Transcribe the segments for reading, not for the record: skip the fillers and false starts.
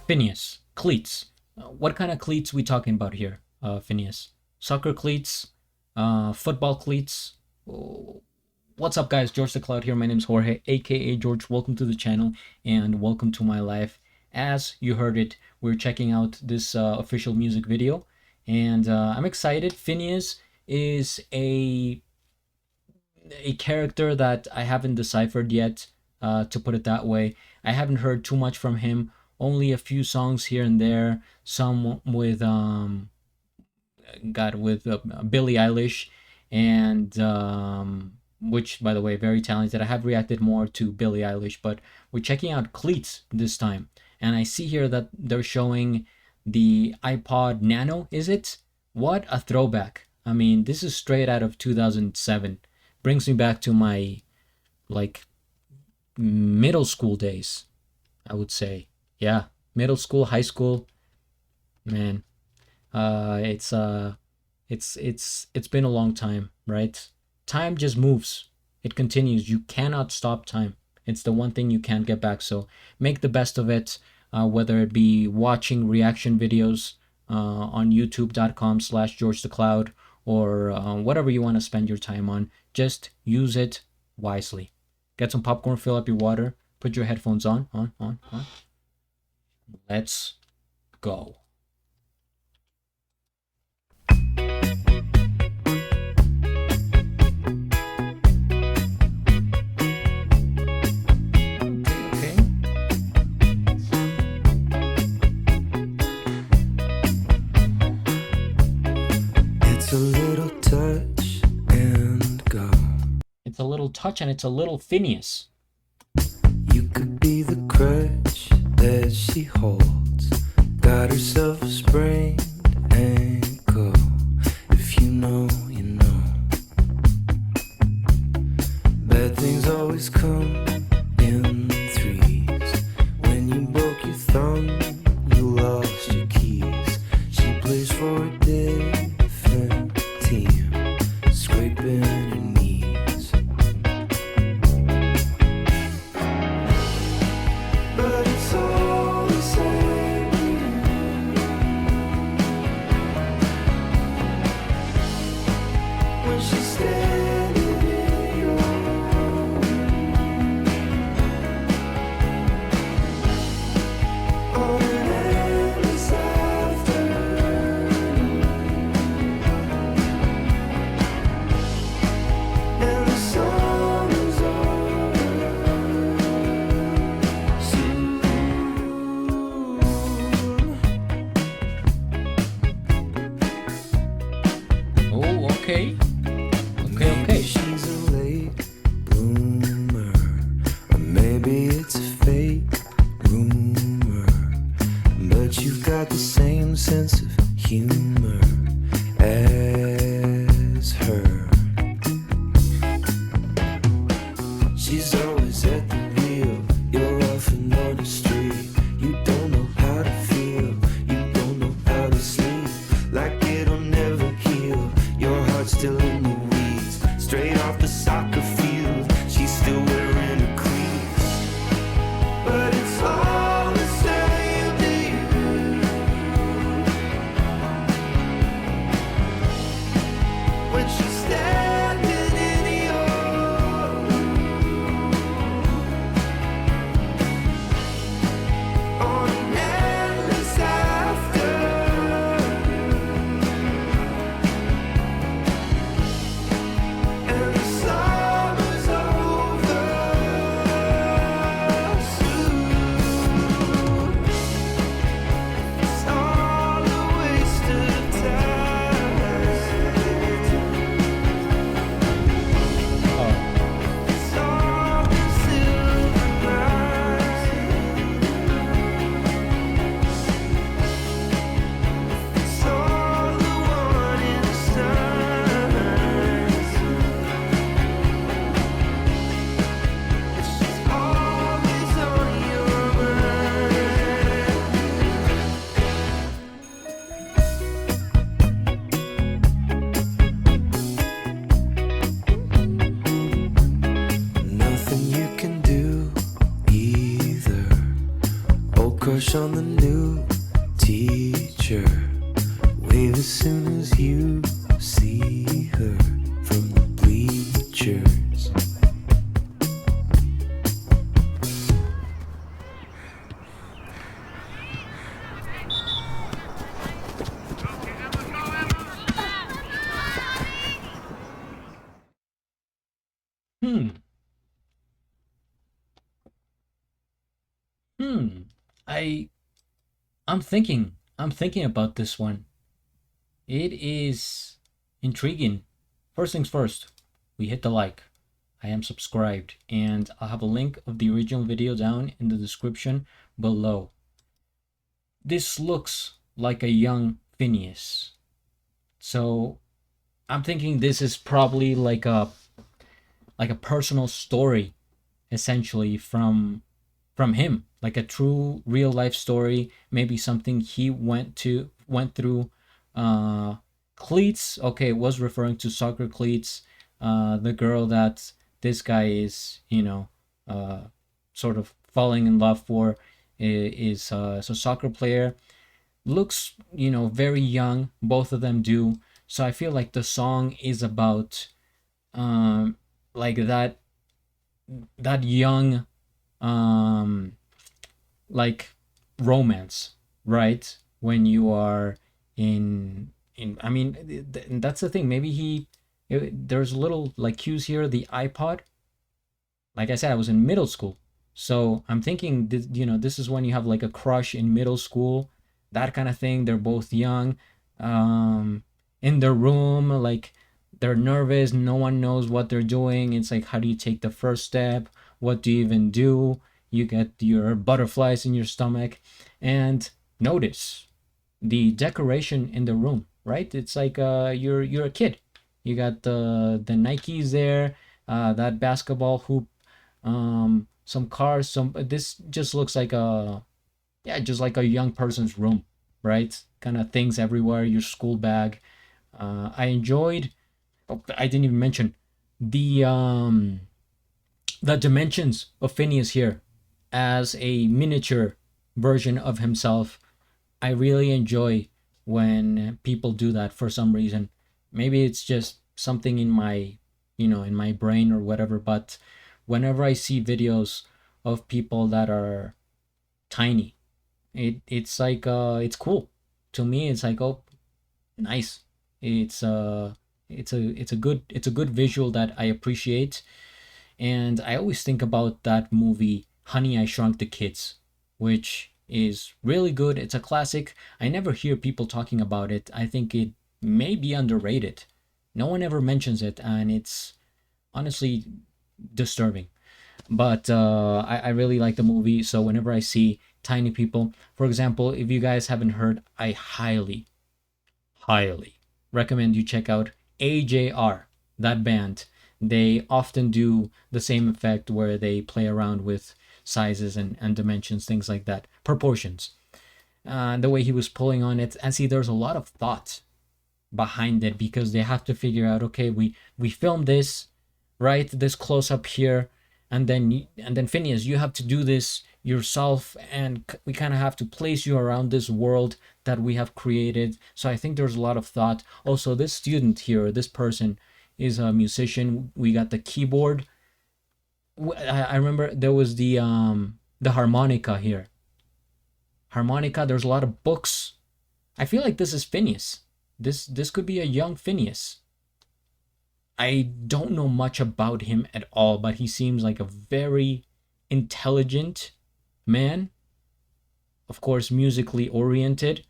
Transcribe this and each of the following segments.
Finneas, cleats. What kind of cleats we talking about here, Finneas? Soccer cleats, football cleats. Oh, what's up, guys? George the Cloud here. My name is Jorge, aka George. Welcome to the channel and welcome to my life. As you heard it, we're checking out this official music video, and I'm excited. Finneas is a character that I haven't deciphered yet, to put it that way. I haven't heard too much from him. Only a few songs here and there. Some with Billie Eilish, and which, by the way, very talented. I have reacted more to Billie Eilish, but we're checking out Cleats this time, and I see here that they're showing the iPod Nano. Is it? What a throwback! I mean, this is straight out of 2007. Brings me back to my like middle school days, I would say. Yeah, middle school, high school, man. It's been a long time, right? Time just moves. It continues. You cannot stop time. It's the one thing you can't get back. So make the best of it. Whether it be watching reaction videos on youtube.com/George the Cloud, or whatever you want to spend your time on, just use it wisely. Get some popcorn, fill up your water, put your headphones on. Let's go. Okay. It's a little touch and go. It's a little touch and it's a little Finneas. You could be the crutch that she holds. Got herself a sprained ankle. If you know, you know. Bad things always come in threes. When you broke your thumb, you lost your keys. She plays for a different team, scraping her knees. But it's all the same to you. When she's standing in your room, on an endless afternoon, and the summer's over soon. Oh, okay. Maybe she's a late bloomer, or maybe it's a fake rumor, but you've got the same sense of humor as her. She's always at the wheel, you're often on the street. You don't know how to feel, you don't know how to sleep. Like it'll never heal, your heart's still in the weeds. Straight off the soccer field, she's still wearing her cleats. But it's all the same to you. When she's standing in your room, on an endless afternoon, and the summer's over soon. It's all a waste of time. It's all a silver lining. It's all the warning signs. It's just always on your mind. Nothing you can do either. Old crush on the new Leave as soon as you see her from the bleachers. Hmm. Hmm. I I'm thinking about this one. It is intriguing. First things first, we hit the like. I am subscribed, and I'll have a link of the original video down in the description below. This looks like a young Phineas. So I'm thinking this is probably like a personal story essentially from him, like a true real life story, maybe something he went through. uh Cleats, okay, was referring to soccer cleats, the girl that this guy is, uh sort of falling in love for, is a soccer player. Looks, very young, both of them do. So I feel like the song is about like that young, um like romance, right? When you are in I mean, that's the thing. Maybe there's little like cues here. The iPod, like I said, I was in middle school. So I'm thinking, this is when you have like a crush in middle school, that kind of thing. They're both young, um, in their room, like they're nervous. No one knows what they're doing. It's like, how do you take the first step? What do you even do? You get your butterflies in your stomach. And notice the decoration in the room, right? It's like, you're a kid. You got the Nikes there, that basketball hoop, some cars, some this just looks like a, yeah, just like a young person's room, right? Kind of things everywhere, your school bag. I enjoyed, oh, I didn't even mention the dimensions of Phineas here as a miniature version of himself. I really enjoy when people do that for some reason. Maybe it's just something in my, in my brain or whatever, but whenever I see videos of people that are tiny, it's like, it's cool. To me it's like, oh, nice. It's it's a good visual that I appreciate. And I always think about that movie, Honey, I Shrunk the Kids, which is really good. It's a classic. I never hear people talking about it. I think it may be underrated. No one ever mentions it, and it's honestly disturbing. But I really like the movie. So whenever I see tiny people, for example, if you guys haven't heard, I highly recommend you check out AJR, that band. They often do the same effect where they play around with sizes and dimensions, things like that, proportions. The way he was pulling on it, and see, there's a lot of thought behind it because they have to figure out, okay, we filmed this, right, this close up here, and then Phineas, you have to do this yourself, and we kind of have to place you around this world that we have created. So I think there's a lot of thought. Also, this student here, this person, is a musician. We got the keyboard. I remember there was the harmonica here. Harmonica, there's a lot of books. I feel like this is Phineas. This could be a young Phineas. I don't know much about him at all, but he seems like a very intelligent man. Of course, musically oriented,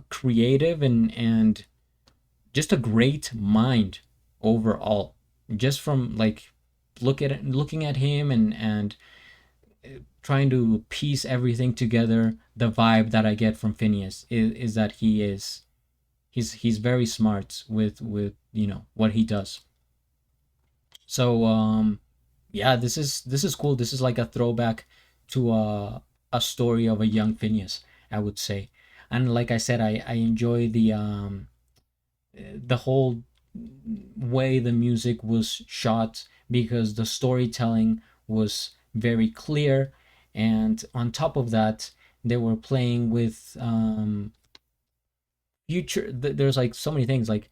creative, and just a great mind overall. Just from like looking at him and trying to piece everything together, the vibe that I get from Phineas is that he's very smart with what he does. So yeah, this is cool. This is like a throwback to a story of a young Phineas, I would say. And like I said, I enjoy the whole way the music was shot because the storytelling was very clear. And on top of that, they were playing with future. There's like so many things, like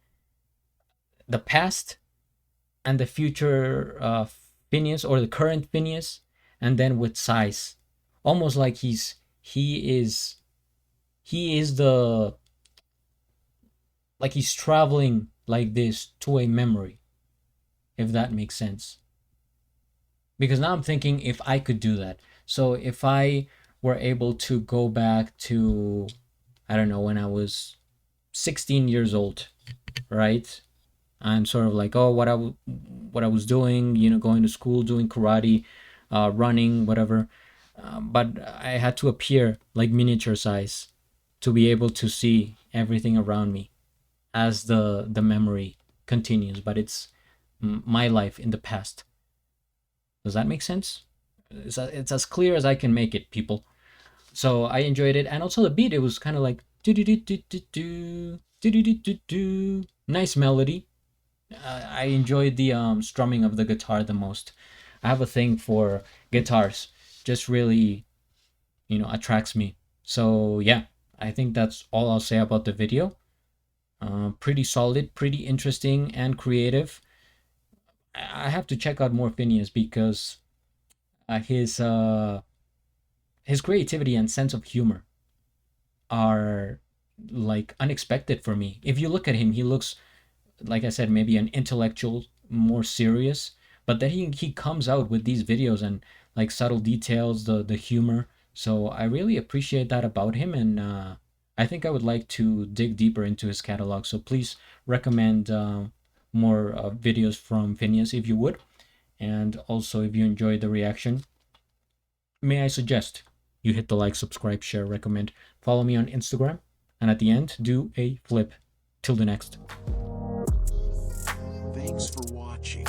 the past and the future Phineas, or the current Phineas, and then with size, almost like he is the, like he's traveling like this to a memory, if that makes sense. Because now I'm thinking, if I could do that, so if I were able to go back to, I don't know, when I was 16 years old, right? I'm sort of like, oh, what I was doing, going to school, doing karate, running, whatever. But I had to appear like miniature size to be able to see everything around me as the memory continues. But it's my life in the past. Does that make sense? It's as clear as I can make it, people. So I enjoyed it, and also the beat. It was kind of like do do do do do do do do do do do. Nice melody. I enjoyed the strumming of the guitar the most. I have a thing for guitars. Just really, attracts me. So yeah, I think that's all I'll say about the video. Pretty solid, pretty interesting, and creative. I have to check out more Phineas, because uh, his uh, his creativity and sense of humor are like unexpected for me. If you look at him, he looks, like I said, maybe an intellectual, more serious, but then he comes out with these videos and like subtle details, the humor. So I really appreciate that about him, and I think I would like to dig deeper into his catalog. So please recommend more videos from Phineas if you would, and also if you enjoyed the reaction, may I suggest you hit the like, subscribe, share, recommend, follow me on Instagram, and at the end, do a flip. Till the next. Thanks for watching.